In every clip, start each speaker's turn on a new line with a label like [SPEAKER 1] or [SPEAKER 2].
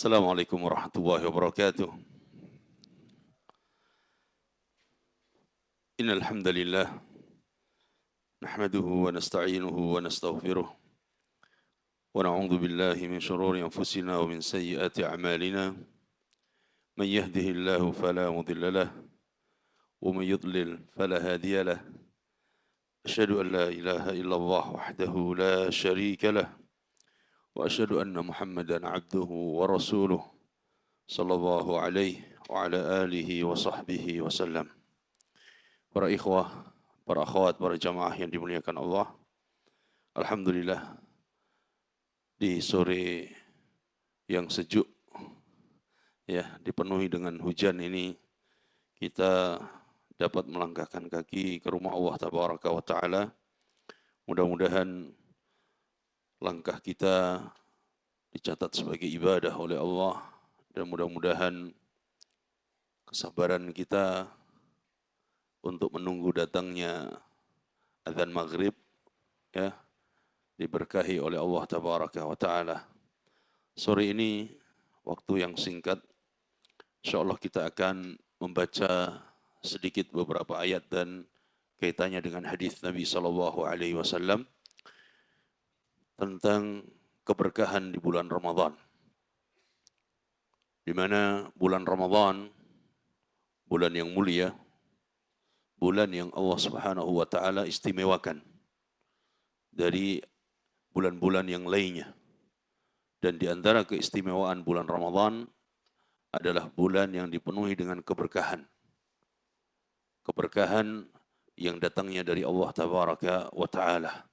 [SPEAKER 1] Assalamualaikum warahmatullahi wabarakatuh. Innal hamdalillah nahmaduhu wa nasta'inuhu wa nastaghfiruh wa na'udzu billahi min shururi anfusina wa min sayyiati a'malina. Man yahdihillahu fala mudilla lahu wa man yudlil fala hadiya lahu. Asyhadu an la ilaha illallah wahdahu la syarika lahu wa asyhadu anna Muhammadan 'abduhu wa rasuluh sallallahu alaihi wa ala alihi wa sahbihi wasallam. Para ikhwah, para akhwat, para jamaah yang dimuliakan Allah. Alhamdulillah di sore yang sejuk ya, dipenuhi dengan hujan ini kita dapat melangkahkan kaki ke rumah Allah tabaraka wa taala. Mudah-mudahan langkah kita dicatat sebagai ibadah oleh Allah dan mudah-mudahan kesabaran kita untuk menunggu datangnya azan maghrib ya diberkahi oleh Allah tabaraka wa taala. Sore ini waktu yang singkat, insyaallah kita akan membaca sedikit beberapa ayat dan kaitannya dengan hadis Nabi sallallahu alaihi wasallam tentang keberkahan di bulan Ramadan. Di mana bulan Ramadan bulan yang mulia, bulan yang Allah Subhanahu wa taala istimewakan dari bulan-bulan yang lainnya. Dan di antara keistimewaan bulan Ramadan adalah bulan yang dipenuhi dengan keberkahan. Keberkahan yang datangnya dari Allah Tabaraka wa taala.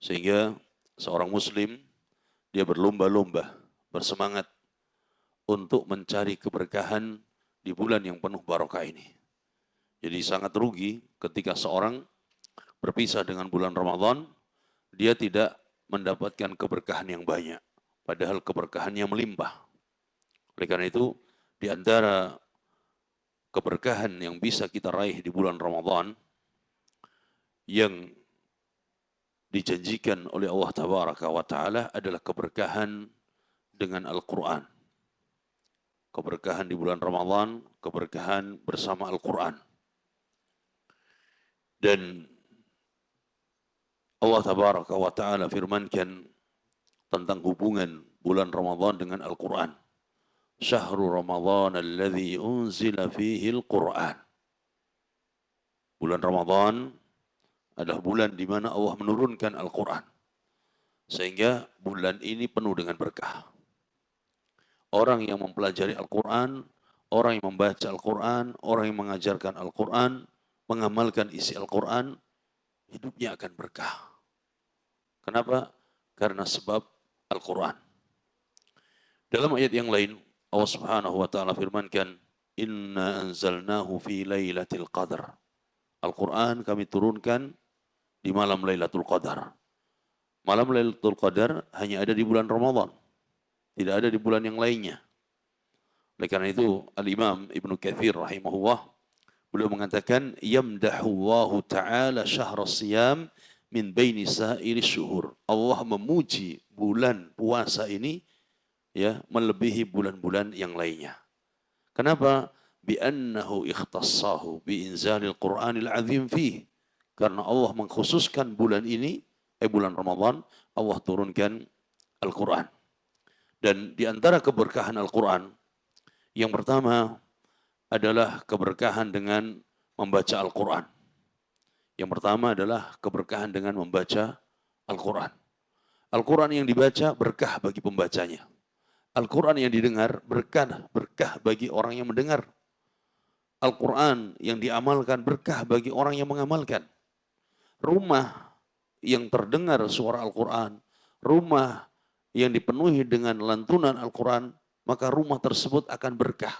[SPEAKER 1] Sehingga seorang muslim dia berlomba-lomba, bersemangat untuk mencari keberkahan di bulan yang penuh barokah ini. Jadi sangat rugi ketika seorang berpisah dengan bulan Ramadan, dia tidak mendapatkan keberkahan yang banyak, padahal keberkahannya melimpah. Oleh karena itu, di antara keberkahan yang bisa kita raih di bulan Ramadan yang dijanjikan oleh Allah Tabaraka wa Ta'ala adalah keberkahan dengan Al-Quran. Keberkahan di bulan Ramadan, keberkahan bersama Al-Quran. Dan Allah Tabaraka wa Ta'ala firmankan tentang hubungan bulan Ramadan dengan Al-Quran. Syahrul Ramadan alladhi unzila fihi Al-Quran. Bulan Ramadan adalah bulan di mana Allah menurunkan Al-Quran. Sehingga bulan ini penuh dengan berkah. Orang yang mempelajari Al-Quran, orang yang membaca Al-Quran, orang yang mengajarkan Al-Quran, mengamalkan isi Al-Quran, hidupnya akan berkah. Kenapa? Karena sebab Al-Quran. Dalam ayat yang lain, Allah Subhanahu wa taala firmankan, "Inna anzalnahu fi lailatul qadar." Al-Quran kami turunkan di malam Lailatul Qadar. Malam Lailatul Qadar hanya ada di bulan Ramadan. Tidak ada di bulan yang lainnya. Oleh karena itu, Al-Imam Ibnu Katsir rahimahullah, beliau mengatakan, "Yamdahu Allah Ta'ala syahr siyam min baini sa'iri syuhur." Allah memuji bulan puasa ini ya melebihi bulan-bulan yang lainnya. Kenapa? Bi'annahu ikhtassahu bi'inzalil Qur'anil azim fih. Karena Allah mengkhususkan bulan ini, bulan Ramadan, Allah turunkan Al-Quran. Dan di antara keberkahan Al-Quran, yang pertama adalah keberkahan dengan membaca Al-Quran. Yang pertama adalah keberkahan dengan membaca Al-Quran. Al-Quran yang dibaca berkah bagi pembacanya. Al-Quran yang didengar berkah bagi orang yang mendengar. Al-Quran yang diamalkan berkah bagi orang yang mengamalkan. Rumah yang terdengar suara Al-Quran, rumah yang dipenuhi dengan lantunan Al-Quran, maka rumah tersebut akan berkah.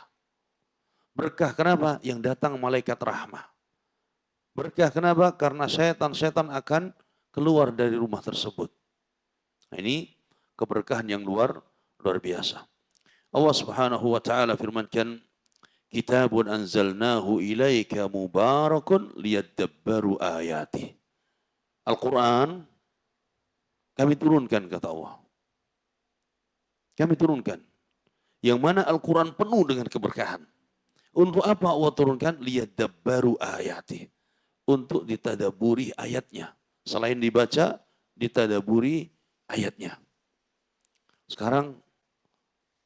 [SPEAKER 1] Berkah kenapa? Yang datang malaikat rahmah. Berkah kenapa? Karena setan-setan akan keluar dari rumah tersebut. Nah, ini keberkahan yang luar biasa. Allah Subhanahu wa taala firmankan, "Kitabun anzalnahu ilaika mubarakun liyadabbaru ayati." Al-Quran kami turunkan, kata Allah. Kami turunkan. Yang mana Al-Quran penuh dengan keberkahan. Untuk apa Allah turunkan? Liyadabbaru ayati. Untuk ditadaburi ayatnya. Selain dibaca, ditadaburi ayatnya. Sekarang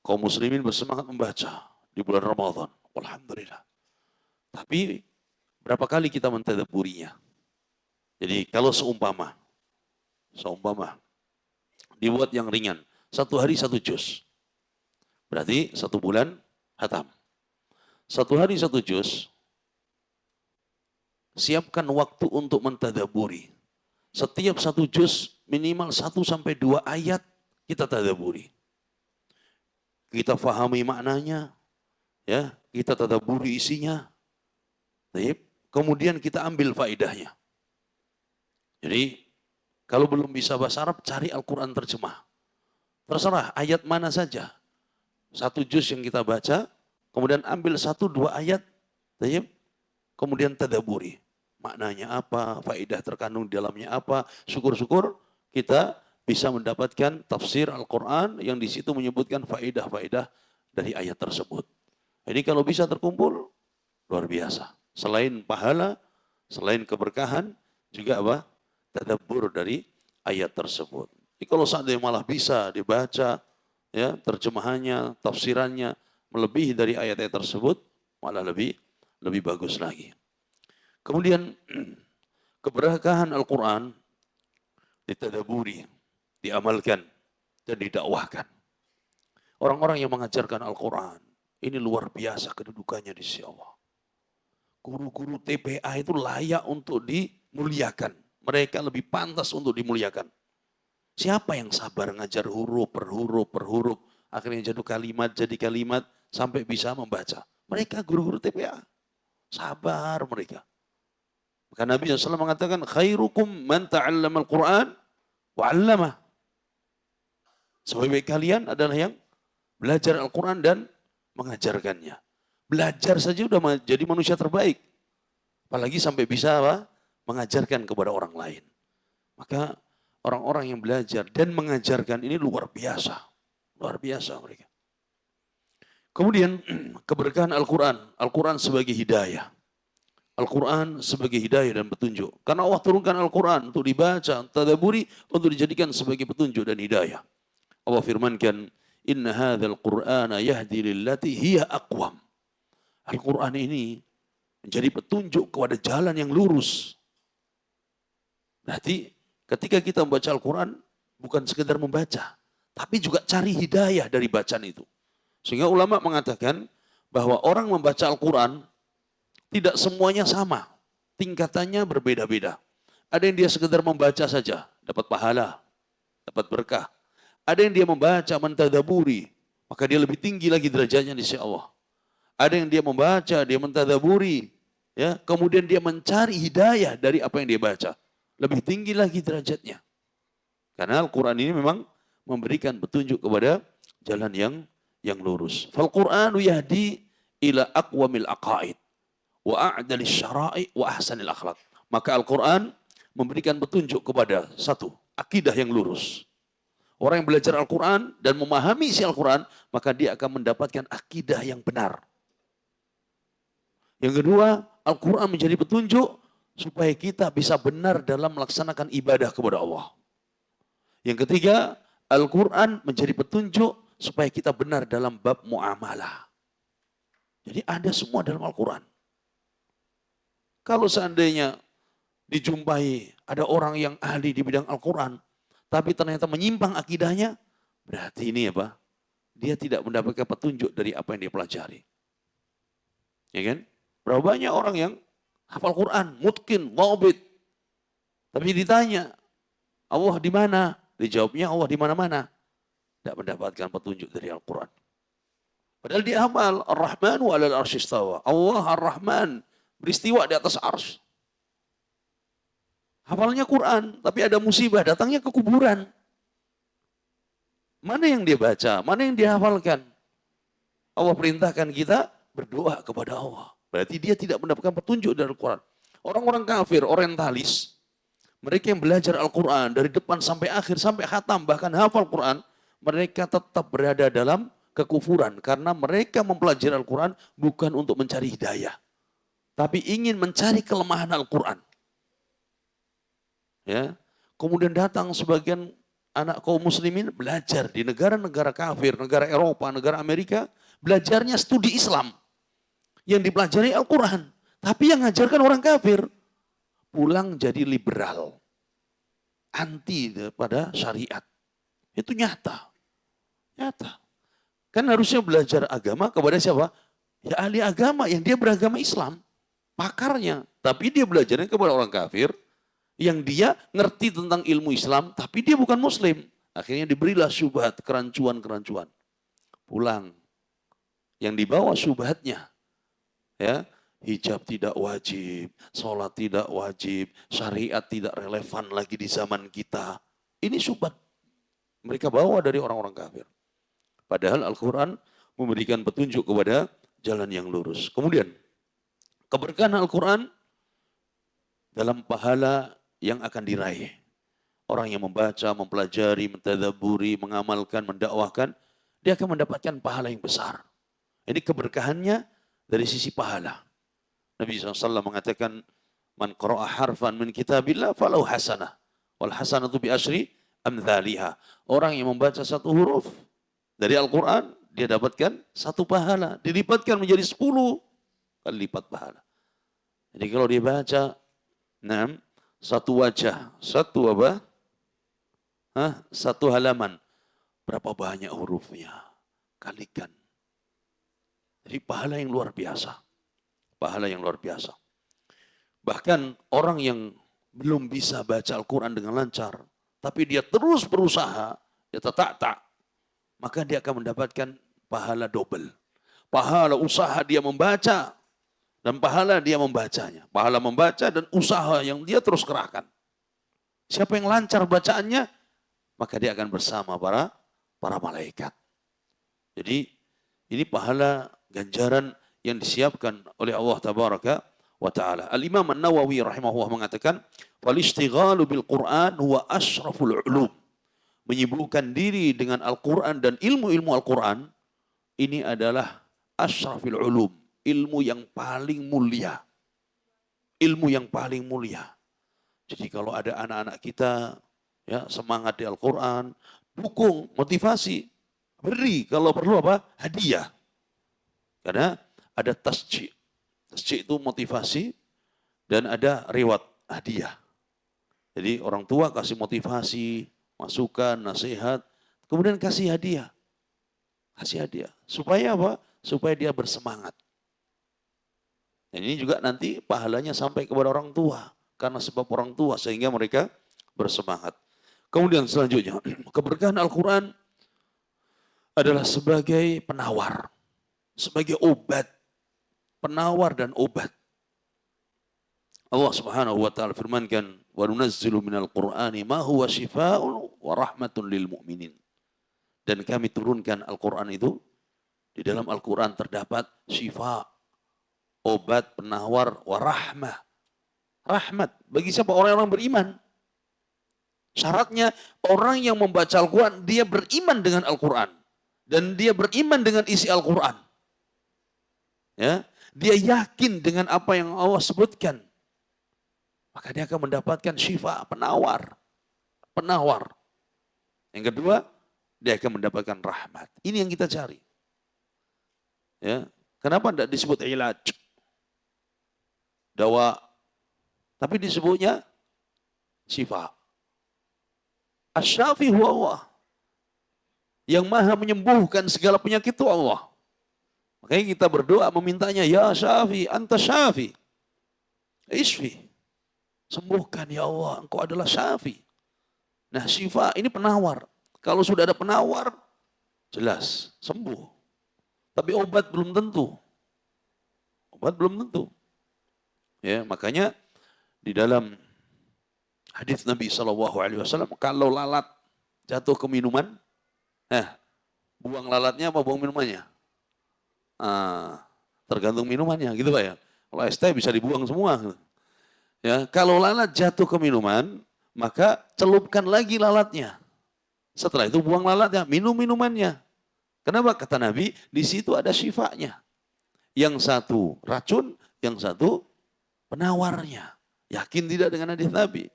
[SPEAKER 1] kaum muslimin bersemangat membaca di bulan Ramadan. Alhamdulillah. Tapi berapa kali kita mentadaburinya? Jadi kalau seumpama dibuat yang ringan, 1 hari 1 juz. Berarti 1 bulan hatam. 1 hari 1 juz, siapkan waktu untuk mentadaburi. Setiap 1 juz minimal 1 sampai 2 ayat kita tadaburi. Kita fahami maknanya, ya, kita tadaburi isinya. Kemudian kita ambil faedahnya. Jadi kalau belum bisa bahasa Arab, cari Al-Quran terjemah. Terserah ayat mana saja. 1 juz yang kita baca, kemudian ambil 1-2 ayat, kemudian tadaburi. Maknanya apa, faedah terkandung di dalamnya apa. Syukur-syukur kita bisa mendapatkan tafsir Al-Quran yang di situ menyebutkan faedah-faedah dari ayat tersebut. Ini kalau bisa terkumpul, luar biasa. Selain pahala, selain keberkahan, juga apa? Tadabbur dari ayat tersebut. Jadi kalau seandainya malah bisa dibaca, ya, terjemahannya, tafsirannya melebihi dari ayat-ayat tersebut, malah lebih bagus lagi. Kemudian keberkahan Al-Quran ditadaburi, diamalkan, dan didakwahkan. Orang-orang yang mengajarkan Al-Quran, ini luar biasa kedudukannya di sisi Allah. Guru-guru TPA itu layak untuk dimuliakan. Mereka lebih pantas untuk dimuliakan. Siapa yang sabar ngajar huruf per huruf, akhirnya jadi kalimat, sampai bisa membaca. Mereka guru-guru TPA. Sabar mereka. Maka Nabi SAW mengatakan, khairukum man ta'allama al-Quran wa 'allamah. Sebaik-baik kalian adalah yang belajar Al-Quran dan mengajarkannya. Belajar saja sudah jadi manusia terbaik. Apalagi sampai bisa apa? Mengajarkan kepada orang lain. Maka orang-orang yang belajar dan mengajarkan ini luar biasa. Luar biasa mereka. Kemudian keberkahan Al-Quran. Al-Quran sebagai hidayah. Al-Quran sebagai hidayah dan petunjuk. Karena Allah turunkan Al-Quran untuk dibaca, tadaburi, untuk dijadikan sebagai petunjuk dan hidayah. Allah firmankan, inna hadzal Qur'ana yahdi lillati hiya aqwam. Al-Quran ini menjadi petunjuk kepada jalan yang lurus. Berarti ketika kita membaca Al-Quran, bukan sekedar membaca, tapi juga cari hidayah dari bacaan itu. Sehingga ulama mengatakan bahwa orang membaca Al-Quran tidak semuanya sama. Tingkatannya berbeda-beda. Ada yang dia sekedar membaca saja, dapat pahala, dapat berkah. Ada yang dia membaca, mentadaburi, maka dia lebih tinggi lagi derajatnya di sisi Allah. Ada yang dia membaca, dia mentadaburi, ya, kemudian dia mencari hidayah dari apa yang dia baca. Lebih tinggi lagi derajatnya. Karena Al-Quran ini memang memberikan petunjuk kepada jalan yang lurus. Fal-Qur'anu yahdi ila aqwamil aqaid wa a'dalis syara'i wa ahsanil akhlaq. Maka Al-Quran memberikan petunjuk kepada satu, akidah yang lurus. Orang yang belajar Al-Quran dan memahami isi Al-Quran, maka dia akan mendapatkan akidah yang benar. Yang kedua, Al-Quran menjadi petunjuk supaya kita bisa benar dalam melaksanakan ibadah kepada Allah. Yang ketiga, Al-Quran menjadi petunjuk supaya kita benar dalam bab muamalah. Jadi ada semua dalam Al-Quran. Kalau seandainya dijumpai ada orang yang ahli di bidang Al-Quran, tapi ternyata menyimpang akidahnya, berarti ini apa? Dia tidak mendapatkan petunjuk dari apa yang dia pelajari. Ya kan? Berapa banyak orang yang hafal Quran, mutqin, dhabit. Tapi ditanya, Allah di mana? Dijawabnya Allah di mana-mana. Tidak mendapatkan petunjuk dari Al-Quran. Padahal dia hafal, Ar-Rahmanu 'alal 'arsy istawa. Allah Ar-Rahman beristiwa di atas ars. Hafalnya Quran, tapi ada musibah, datangnya ke kuburan. Mana yang dia baca? Mana yang dia hafalkan? Allah perintahkan kita berdoa kepada Allah. Berarti dia tidak mendapatkan petunjuk dari Al-Quran. Orang-orang kafir, orientalis, mereka yang belajar Al-Quran dari depan sampai akhir, sampai khatam, bahkan hafal Quran, mereka tetap berada dalam kekufuran karena mereka mempelajari Al-Quran bukan untuk mencari hidayah, tapi ingin mencari kelemahan Al-Quran. Ya, kemudian datang sebagian anak kaum muslimin belajar di negara-negara kafir, negara Eropa, negara Amerika, belajarnya studi Islam. Yang dipelajari Al-Quran, tapi yang ngajarkan orang kafir. Pulang jadi liberal, anti pada syariat. Itu nyata. Nyata. Kan harusnya belajar agama kepada siapa? Ya ahli agama yang dia beragama Islam. Pakarnya. Tapi dia belajarnya kepada orang kafir yang dia ngerti tentang ilmu Islam, tapi dia bukan muslim. Akhirnya diberilah syubhat, kerancuan-kerancuan. Pulang. Yang dibawa syubhatnya. Ya, hijab tidak wajib, sholat tidak wajib, syariat tidak relevan lagi di zaman kita. Ini syubhat. Mereka bawa dari orang-orang kafir. Padahal Al-Quran memberikan petunjuk kepada jalan yang lurus. Kemudian, keberkahan Al-Quran dalam pahala yang akan diraih. Orang yang membaca, mempelajari, mentadaburi, mengamalkan, mendakwahkan, dia akan mendapatkan pahala yang besar. Ini keberkahannya dari sisi pahala. Nabi SAW mengatakan, man qara'a harfan min kitabillah falau hasanah. Wal hasanatu bi asyri amthaliha. Orang yang membaca satu huruf dari Al-Quran, dia dapatkan satu pahala. Dilipatkan menjadi 10 kali lipat pahala. Jadi kalau dia baca, satu wajah, satu apa? Satu halaman. Berapa banyak hurufnya? Kalikan. Jadi pahala yang luar biasa. Pahala yang luar biasa. Bahkan orang yang belum bisa baca Al-Quran dengan lancar, tapi dia terus berusaha, dia tak, maka dia akan mendapatkan pahala double. Pahala usaha dia membaca, dan pahala dia membacanya. Pahala membaca dan usaha yang dia terus kerahkan. Siapa yang lancar bacaannya, maka dia akan bersama para malaikat. Jadi ini pahala ganjaran yang disiapkan oleh Allah Tabaraka wa Ta'ala. Al-Imam An-Nawawi rahimahullah mengatakan, "Fal-ishtighalu bil-Qur'an huwa asyraful ulum." Menyibukkan diri dengan Al-Quran dan ilmu-ilmu Al-Quran, ini adalah asyrafil ulum, ilmu yang paling mulia. Ilmu yang paling mulia. Jadi kalau ada anak-anak kita ya semangat di Al-Quran, dukung, motivasi, beri kalau perlu apa? Hadiah. Karena ada tasjid. Tasjid itu motivasi dan ada reward, hadiah. Jadi orang tua kasih motivasi, masukan, nasihat, kemudian kasih hadiah. Kasih hadiah. Supaya apa? Supaya dia bersemangat. Dan ini juga nanti pahalanya sampai kepada orang tua. Karena sebab orang tua sehingga mereka bersemangat. Kemudian selanjutnya, keberkahan Al-Quran adalah sebagai penawar. Sebagai obat. Penawar dan obat. Allah Subhanahu wa taala firmankan, "Wa nunazzilu minal Qur'ani ma huwa shifaa'un wa rahmatun lil mu'minin." Dan kami turunkan Al-Qur'an itu, di dalam Al-Qur'an terdapat syifa, obat, penawar, wa rahmah. Rahmat bagi siapa? Orang-orang beriman. Syaratnya orang yang membaca Al-Quran, dia beriman dengan Al-Quran. Dan dia beriman dengan isi Al-Quran. Ya, dia yakin dengan apa yang Allah sebutkan. Maka dia akan mendapatkan syifa, penawar. Penawar. Yang kedua, dia akan mendapatkan rahmat. Ini yang kita cari. Ya, kenapa tidak disebut ilaj? Dawa. Tapi disebutnya syifa. Asy-Syafi huwa Allah. Yang maha menyembuhkan segala penyakit itu Allah. Makanya kita berdoa memintanya, ya Syafi, anta Syafi. Isfi. Sembuhkan ya Allah, engkau adalah Syafi. Nah syifa ini penawar. Kalau sudah ada penawar, jelas sembuh. Tapi obat belum tentu. Obat belum tentu. Ya, makanya di dalam hadis Nabi SAW, kalau lalat jatuh ke minuman, buang lalatnya apa buang minumannya? Tergantung minumannya, gitu Pak ya. Kalau es teh bisa dibuang semua. Ya, kalau lalat jatuh ke minuman, maka celupkan lagi lalatnya. Setelah itu buang lalatnya, minum minumannya. Kenapa? Kata Nabi, di situ ada syifanya. Yang satu racun, yang satu penawarnya. Yakin tidak dengan hadis Nabi?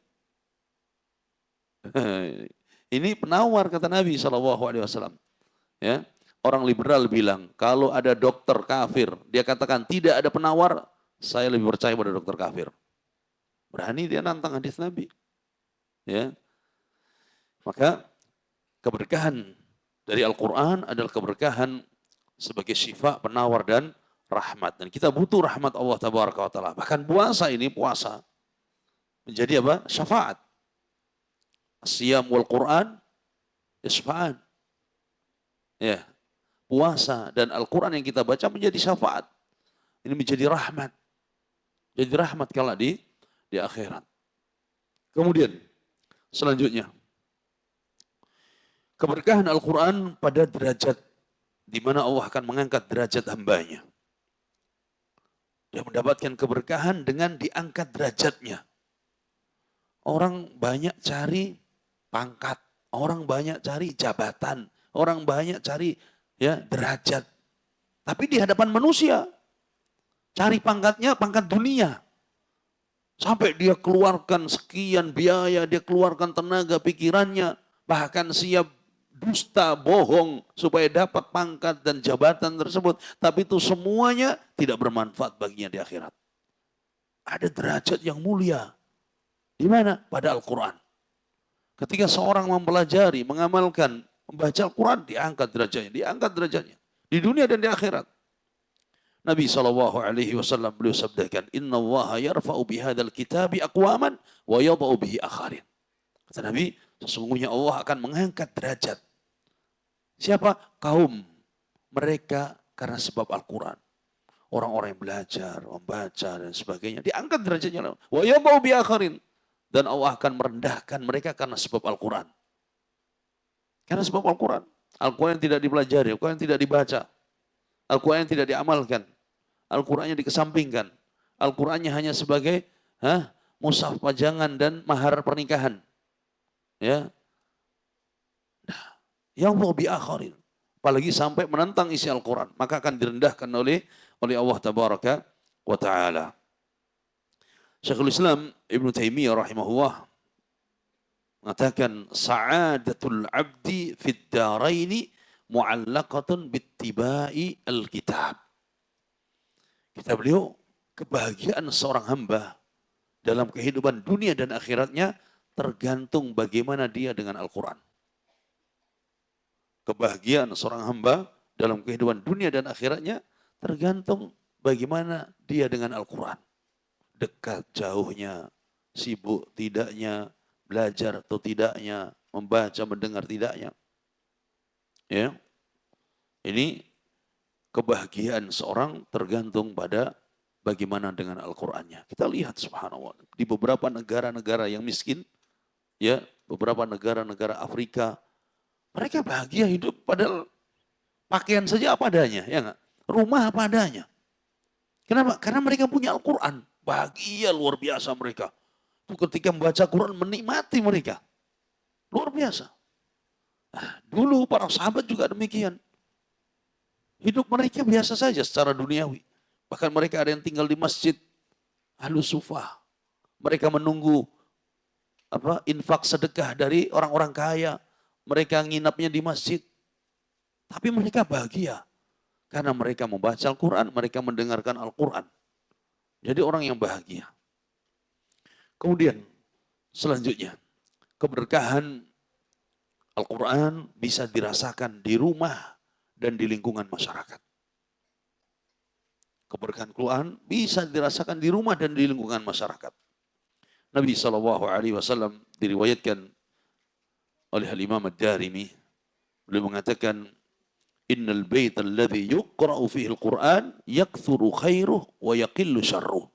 [SPEAKER 1] Ini penawar kata Nabi SAW. Ya, orang liberal bilang kalau ada dokter kafir, dia katakan tidak ada penawar, saya lebih percaya pada dokter kafir. Berani dia nantang hadis Nabi. Ya, maka keberkahan dari Al-Quran adalah keberkahan sebagai syifa, penawar dan rahmat. Dan kita butuh rahmat Allah Tabaraka wa Ta'ala. Bahkan puasa ini, puasa menjadi apa? Syafaat. Siyam wal Quran syafa'an. Ya, puasa dan Al-Quran yang kita baca menjadi syafaat. Ini menjadi rahmat. Jadi rahmat kalau di akhirat. Kemudian selanjutnya, keberkahan Al-Quran pada derajat di mana Allah akan mengangkat derajat hambanya. Dia mendapatkan keberkahan dengan diangkat derajatnya. Orang banyak cari pangkat, orang banyak cari jabatan, orang banyak cari ya derajat. Tapi di hadapan manusia, cari pangkatnya pangkat dunia. Sampai dia keluarkan sekian biaya, dia keluarkan tenaga pikirannya, bahkan siap dusta, bohong supaya dapat pangkat dan jabatan tersebut. Tapi itu semuanya tidak bermanfaat baginya di akhirat. Ada derajat yang mulia. Di mana? Pada Al-Quran. Ketika seorang mempelajari, mengamalkan, membaca Al-Quran, diangkat derajatnya. Di dunia dan di akhirat. Nabi SAW beliau sabdakan, Inna allaha yarfa'u bihadal kitabi aqwaman wa yada'u bihi akharin. Kata Nabi, sesungguhnya Allah akan mengangkat derajat. Siapa? Kaum mereka karena sebab Al-Quran. Orang-orang yang belajar, membaca dan sebagainya. Diangkat derajatnya. Wa yada'u bihi akharin. Dan Allah akan merendahkan mereka karena sebab Al-Quran. Karena sebab Al-Quran. Al-Quran yang tidak dipelajari, Al-Quran yang tidak dibaca. Al-Quran yang tidak diamalkan. Al-Qurannya dikesampingkan. Al-Qurannya hanya sebagai mushaf pajangan dan mahar pernikahan. Ya. Nah, yang mau biakhirin. Apalagi sampai menentang isi Al-Quran. Maka akan direndahkan oleh Allah Tabaraka wa Ta'ala. Syekhul Islam Ibn Taimiyah rahimahullah mengatakan sa'adatul abdi fid daraini mu'allaqatun bittiba'i al-kitab. Kata beliau, kebahagiaan seorang hamba dalam kehidupan dunia dan akhiratnya tergantung bagaimana dia dengan Al-Quran. Kebahagiaan seorang hamba dalam kehidupan dunia dan akhiratnya tergantung bagaimana dia dengan Al-Quran. Dekat jauhnya, sibuk tidaknya, belajar atau tidaknya, membaca, mendengar tidaknya. Ya, ini kebahagiaan seorang tergantung pada bagaimana dengan Al-Qur'annya. Kita lihat subhanallah di beberapa negara-negara yang miskin, ya, beberapa negara-negara Afrika, mereka bahagia hidup padahal pakaian saja apa adanya, ya enggak? Rumah apa adanya. Kenapa? Karena mereka punya Al-Qur'an. Bahagia luar biasa mereka. Itu ketika membaca Quran menikmati mereka. Luar biasa. Nah, dulu para sahabat juga demikian. Hidup mereka biasa saja secara duniawi. Bahkan mereka ada yang tinggal di masjid Ahlus Sufah. Mereka menunggu infak sedekah dari orang-orang kaya. Mereka nginapnya di masjid. Tapi mereka bahagia. Karena mereka membaca Al-Quran, mereka mendengarkan Al-Quran. Jadi orang yang bahagia. Kemudian selanjutnya, keberkahan Al-Quran bisa dirasakan di rumah dan di lingkungan masyarakat. Keberkahan Al-Quran bisa dirasakan di rumah dan di lingkungan masyarakat. Nabi SAW diriwayatkan oleh Al-Imam Ad-Darimi, beliau mengatakan, Innal bayt alladhi yuqra'u fihi al-Qur'an yakthuru khairuh wa yaqillu syarruh.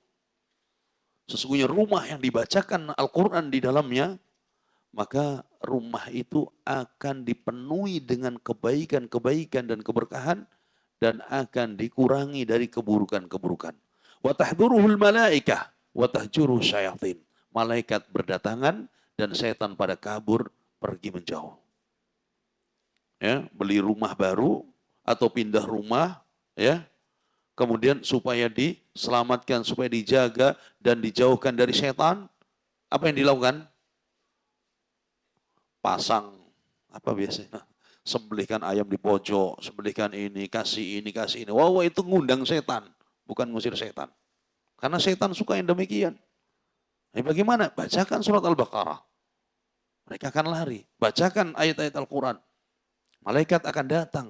[SPEAKER 1] Sesungguhnya rumah yang dibacakan Al-Quran di dalamnya, maka rumah itu akan dipenuhi dengan kebaikan-kebaikan dan keberkahan dan akan dikurangi dari keburukan-keburukan. Wa tahduruhul malaikah wa tahjuruh syayatin. Malaikat berdatangan dan setan pada kabur pergi menjauh. Ya, beli rumah baru, atau pindah rumah, ya, kemudian supaya diselamatkan, supaya dijaga dan dijauhkan dari setan, apa yang dilakukan? Pasang apa biasanya? Sembelihkan ayam di pojok, sembelihkan ini, kasih ini, kasih ini. Wow, itu ngundang setan, bukan ngusir setan. Karena setan suka yang demikian. Bagaimana? Bacakan surat Al-Baqarah. Mereka akan lari. Bacakan ayat-ayat Al-Quran. Malaikat akan datang.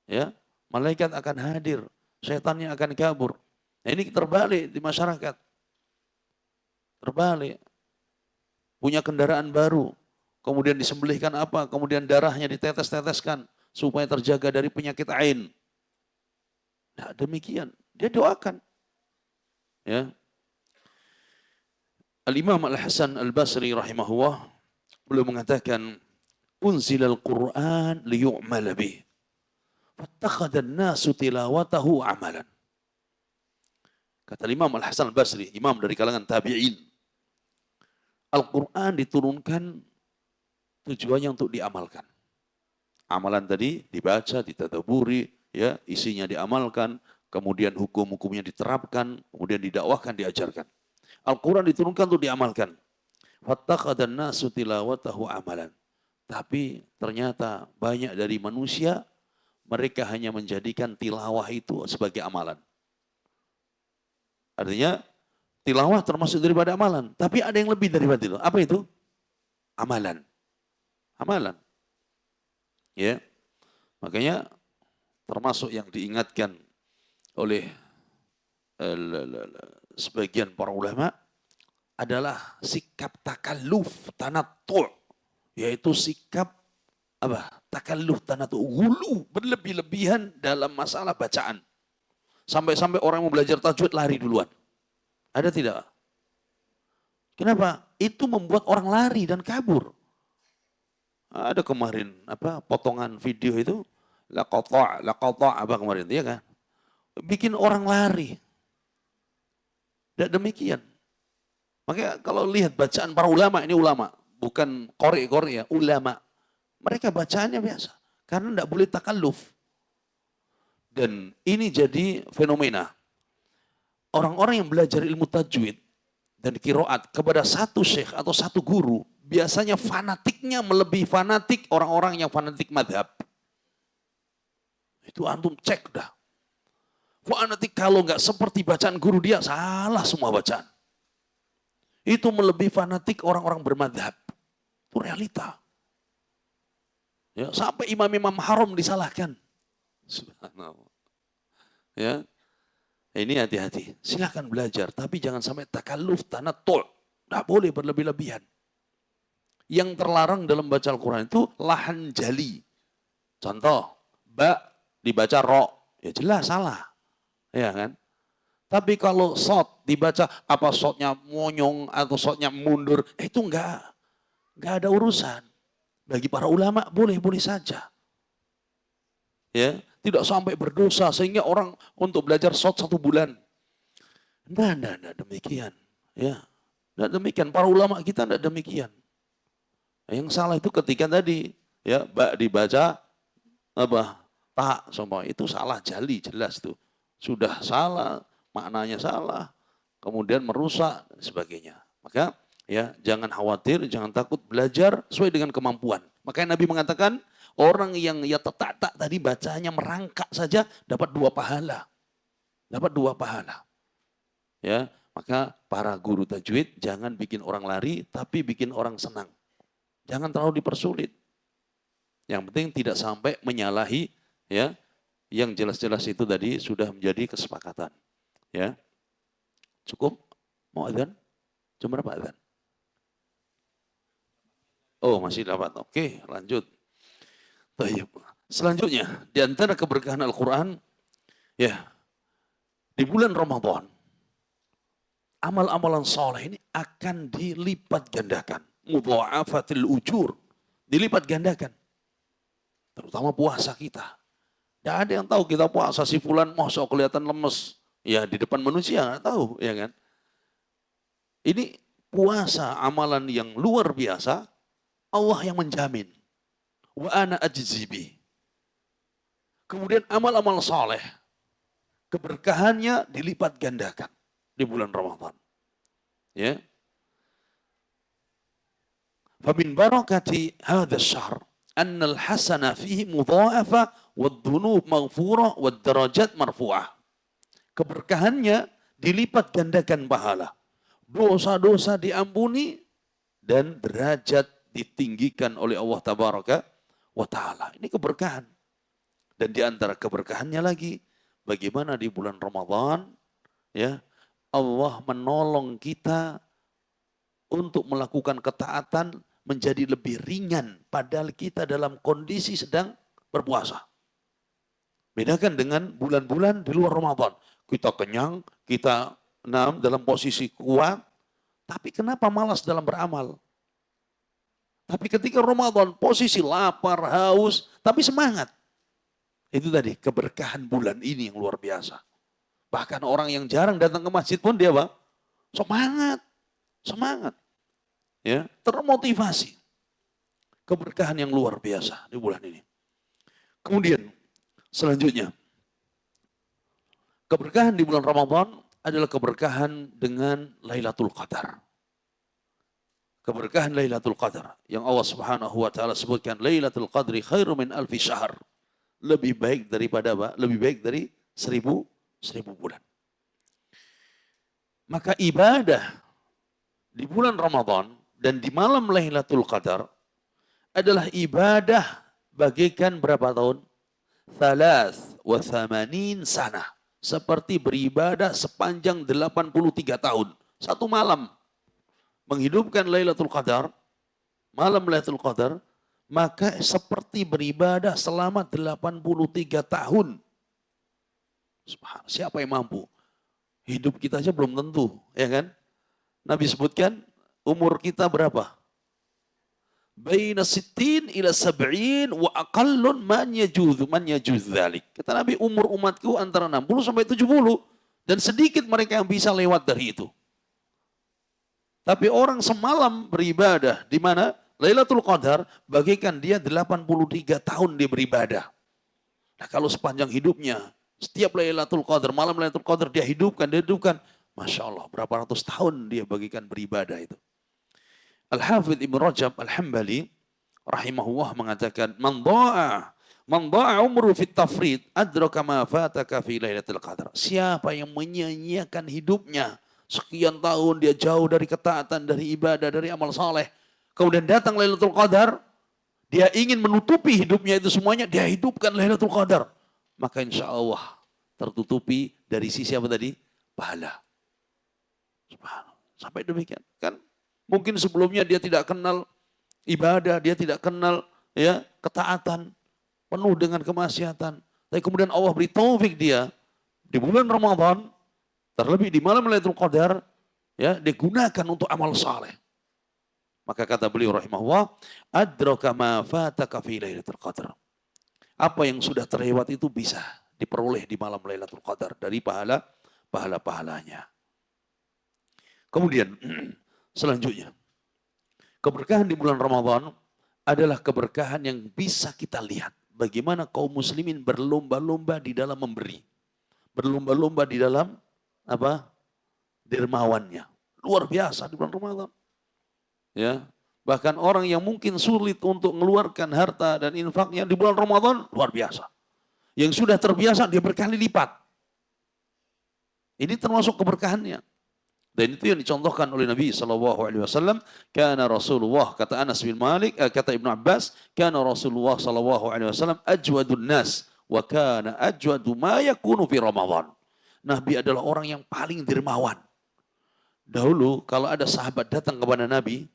[SPEAKER 1] Ya, malaikat akan hadir. Setannya akan kabur. Nah, ini terbalik di masyarakat. Terbalik. Punya kendaraan baru. Kemudian disembelihkan apa? Kemudian darahnya ditetes-teteskan. Supaya terjaga dari penyakit ain. Nah, demikian. Dia doakan. Ya. Al-Imam Al-Hasan Al-Basri rahimahullah beliau mengatakan unzilal Qur'an liyu'mala bih fattakhadhan nasu tilawatahu amalan. Kata Imam Al-Hasan Al-Basri, imam dari kalangan tabi'in, Al-Qur'an diturunkan tujuannya untuk diamalkan. Amalan tadi dibaca, ditadaburi, ya, isinya diamalkan, kemudian hukum-hukumnya diterapkan, kemudian didakwahkan, diajarkan. Al-Quran diturunkan untuk diamalkan. Fattakhadhan nasu tilawatahu amalan. Tapi ternyata banyak dari manusia, mereka hanya menjadikan tilawah itu sebagai amalan. Artinya, tilawah termasuk daripada amalan. Tapi ada yang lebih daripada itu. Apa itu? Amalan. Amalan. Ya. Makanya termasuk yang diingatkan oleh sebagian para ulama adalah sikap takalluf tanattu', yaitu sikap apa? Takalluf tanattu', gulu berlebih-lebihan dalam masalah bacaan. Sampai-sampai orang mau belajar tajwid lari duluan. Ada tidak? Kenapa? Itu membuat orang lari dan kabur. Ada kemarin apa potongan video itu laqata' apa kemarin ya kan? Bikin orang lari. Dan demikian. Makanya kalau lihat bacaan para ulama, ini ulama, bukan qori-qori ya, ulama. Mereka bacaannya biasa. Karena tidak boleh takalluf. Dan ini jadi fenomena. Orang-orang yang belajar ilmu tajwid dan kiroat kepada satu syekh atau satu guru, biasanya fanatiknya melebihi fanatik orang-orang yang fanatik madhab. Itu antum cek dah. Fanatik kalau nggak seperti bacaan guru dia, salah semua bacaan. Itu melebihi fanatik orang-orang bermadhab. Itu realita. Ya, sampai imam-imam haram disalahkan. Subhanallah. Ya, ini hati-hati. Silakan belajar, tapi jangan sampai takalluf tanattu'. Tidak boleh berlebih-lebihan. Yang terlarang dalam baca Al-Quran itu lahan jali. Contoh, ba dibaca ro, ya jelas salah. Ya kan? Tapi kalau sot dibaca apa sotnya monyong atau sotnya mundur, itu enggak ada urusan. Bagi para ulama boleh-boleh saja. Ya, tidak sampai berdosa sehingga orang untuk belajar sot 1 bulan. Enggak demikian. Ya, enggak demikian. Para ulama kita enggak demikian. Yang salah itu ketika tadi ya ba dibaca apa tak semua itu salah jali jelas tuh. Sudah salah, maknanya salah, kemudian merusak dan sebagainya. Maka ya jangan khawatir, jangan takut, belajar sesuai dengan kemampuan. Makanya Nabi mengatakan orang yang ya tak tadi bacanya merangkak saja dapat 2 pahala. Dapat 2 pahala. Ya, maka para guru tajwid jangan bikin orang lari tapi bikin orang senang. Jangan terlalu dipersulit. Yang penting tidak sampai menyalahi ya yang jelas-jelas itu tadi sudah menjadi kesepakatan. Ya. Cukup? Mau adzan? Jam berapa adzan? Oh, masih dapat. Oke, lanjut. Baik. Selanjutnya, di antara keberkahan Al-Quran, ya, di bulan Ramadan, amal-amalan soleh ini akan dilipat gandakan. Mudha'afatil ujur. Dilipat gandakan. Terutama puasa kita. Tidak ada yang tahu kita puasa si fulan, masa kelihatan lemes. Ya di depan manusia nggak tahu, ya kan? Ini puasa amalan yang luar biasa, Allah yang menjamin. Wa ana ajzibi. Kemudian amal-amal saleh, keberkahannya dilipat gandakan di bulan Ramadan. Ya. Famin barakati hadha syahr annal hasana fihi mudha'afa wad-dhunub maghfurah wad-darajat marfu'ah. Keberkahannya dilipat gandakan pahala. Dosa-dosa diampuni dan derajat ditinggikan oleh Allah tabaraka wa taala. Ini keberkahan. Dan di antara keberkahannya lagi, bagaimana di bulan Ramadan ya Allah menolong kita untuk melakukan ketaatan menjadi lebih ringan padahal kita dalam kondisi sedang berpuasa. Bedakan dengan bulan-bulan di luar Ramadan. Kita kenyang, kita dalam posisi kuat, tapi kenapa malas dalam beramal? Tapi ketika Ramadan posisi lapar, haus, tapi semangat. Itu tadi keberkahan bulan ini yang luar biasa. Bahkan orang yang jarang datang ke masjid pun dia apa? Semangat. Semangat. Ya, termotivasi. Keberkahan yang luar biasa di bulan ini. Kemudian selanjutnya, keberkahan di bulan Ramadan adalah keberkahan dengan Lailatul Qadar. Keberkahan Lailatul Qadar yang Allah Subhanahu wa taala sebutkan Lailatul Qadri khairu min alfi syahr. Lebih baik daripada apa? Lebih baik dari seribu bulan. Maka ibadah di bulan Ramadan dan di malam Lailatul Qadar adalah ibadah bagaikan berapa tahun? 83 sana. Seperti beribadah sepanjang 83 tahun. Satu malam. Menghidupkan Lailatul Qadar, malam Lailatul Qadar, maka seperti beribadah selama 83 tahun. Subhanallah, siapa yang mampu? Hidup kita aja belum tentu, ya kan? Nabi sebutkan umur kita berapa? Baina sittin ila sab'in wa aqallun man yajuz dzalik. Kata Nabi, umur umatku antara 60 sampai 70 dan sedikit mereka yang bisa lewat dari itu. Tapi orang semalam beribadah di mana? Lailatul Qadar bagaikan dia 83 tahun dia beribadah. Nah kalau sepanjang hidupnya, setiap Lailatul Qadar, malam Lailatul Qadar dia hidupkan. Masya Allah, berapa ratus tahun dia bagikan beribadah itu. Al-Hafidh Ibn Rajab Al-Hambali rahimahullah mengatakan, Man da'a umru fit tafrid, adraka ma fataka fi Lailatul Qadar. Siapa yang menyia-nyiakan hidupnya, sekian tahun dia jauh dari ketaatan, dari ibadah, dari amal saleh. Kemudian datang Lailatul Qadar, dia ingin menutupi hidupnya itu semuanya, dia hidupkan Lailatul Qadar. Maka insya Allah tertutupi dari sisi apa tadi? Pahala. Subhanallah. Sampai demikian. Kan mungkin sebelumnya dia tidak kenal ibadah, dia tidak kenal ya ketaatan, penuh dengan kemaksiatan. Tapi kemudian Allah beri taufik dia di bulan Ramadan, terlebih di malam Lailatul Qadar, ya digunakan untuk amal saleh. Maka kata beliau rahimahullah, adraka ma fataka fi Lailatul Qadar. Apa yang sudah terlewat itu bisa diperoleh di malam Lailatul Qadar dari pahalanya. Kemudian selanjutnya, keberkahan di bulan Ramadan adalah keberkahan yang bisa kita lihat. Bagaimana kaum muslimin berlomba-lomba di dalam memberi. Berlomba-lomba di dalam apa? Dermawannya. Luar biasa di bulan Ramadan. Ya, bahkan orang yang mungkin sulit untuk mengeluarkan harta dan infaknya di bulan Ramadan luar biasa. Yang sudah terbiasa dia berkali lipat. Ini termasuk keberkahannya. Dan itu yang dicontohkan oleh Nabi SAW. Kana Rasulullah, kata Anas bin Malik, kata Ibnu Abbas, kana Rasulullah SAW ajwadun nas wa kana ajwadu ma yakunu fi Ramadan. Nabi adalah orang yang paling dermawan. Dahulu kalau ada sahabat datang kepada Nabi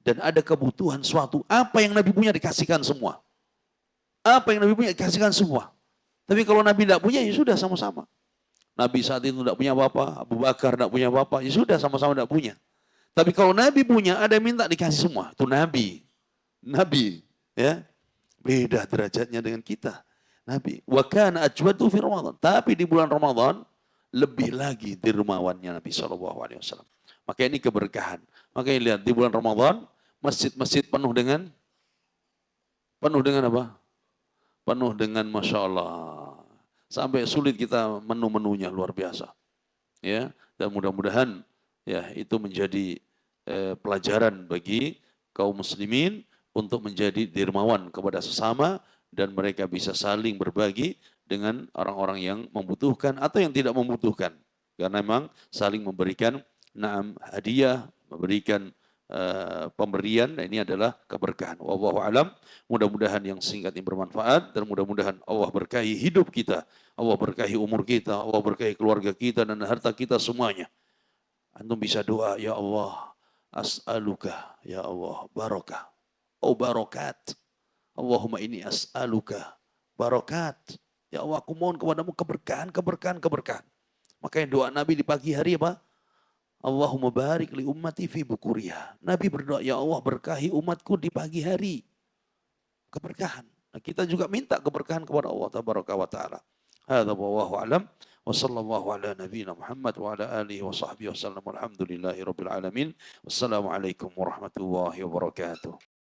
[SPEAKER 1] dan ada kebutuhan suatu, apa yang Nabi punya dikasihkan semua. Apa yang Nabi punya dikasihkan semua. Tapi kalau Nabi tidak punya, ya sudah sama-sama. Nabi saat itu tidak punya apa-apa, Abu Bakar tidak punya apa-apa, ya sudah sama-sama tidak punya. Tapi kalau Nabi punya, ada yang minta dikasih semua. Itu Nabi. Nabi. Ya. Beda derajatnya dengan kita. Nabi. Wa kana ajwadu fi Ramadan. Tapi di bulan Ramadan, lebih lagi dermawannya Nabi SAW. Maka ini keberkahan. Makanya lihat di bulan Ramadan, masjid-masjid penuh dengan apa? penuh dengan Masya Allah. Sampai sulit kita menu-menunya luar biasa. Ya, dan mudah-mudahan ya itu menjadi pelajaran bagi kaum muslimin untuk menjadi dermawan kepada sesama dan mereka bisa saling berbagi dengan orang-orang yang membutuhkan atau yang tidak membutuhkan. Karena memang saling memberikan naam hadiah, memberikan pemberian, nah ini adalah keberkahan. Wallahu alam. Mudah-mudahan yang singkat ini bermanfaat dan mudah-mudahan Allah berkahi hidup kita, Allah berkahi umur kita, Allah berkahi keluarga kita dan harta kita semuanya. Antum bisa doa, ya Allah, as'aluka, ya Allah, barakah. Oh barokat. Allahumma ini as'aluka barokat. Ya Allah, aku mohon kepadamu keberkahan, keberkahan, keberkahan. Makanya doa Nabi di pagi hari apa? Allahumma barik li ummati fi bukuriha. Nabi berdoa, ya Allah berkahi umatku di pagi hari. Keberkahan. Nah, kita juga minta keberkahan kepada Allah tabaraka wa taala. Hadza wallahu alam wa sallallahu ala nabiyyina Muhammad wa ala alihi wa sahbihi wasallam. Alhamdulillahi rabbil alamin. Wassalamu alaikum warahmatullahi wabarakatuh.